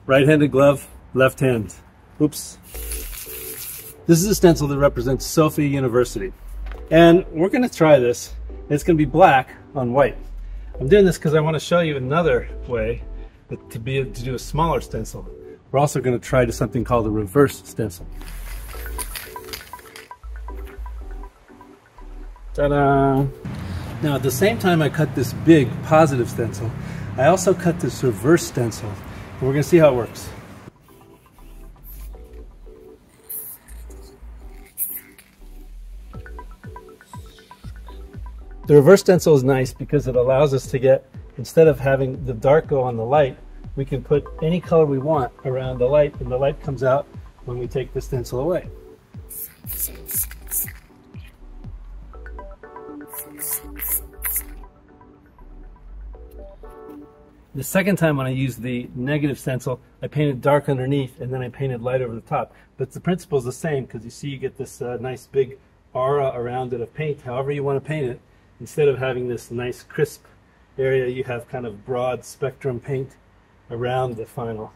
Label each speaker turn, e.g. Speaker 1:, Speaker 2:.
Speaker 1: Right-handed glove, left hand. Oops. This is a stencil that represents Sophia University. And we're going to try this. It's going to be black on white. I'm doing this because I want to show you another way to be able to do a smaller stencil. We're also going to try something called a reverse stencil. Ta-da! Now at the same time I cut this big positive stencil, I also cut this reverse stencil. And we're going to see how it works. The reverse stencil is nice because it allows us to get, instead of having the dark go on the light, we can put any color we want around the light, and the light comes out when we take the stencil away. The second time when I used the negative stencil, I painted dark underneath and then I painted light over the top. But the principle is the same because you see you get this nice big aura around it of paint, however you want to paint it. Instead of having this nice crisp area, you have kind of broad spectrum paint around the final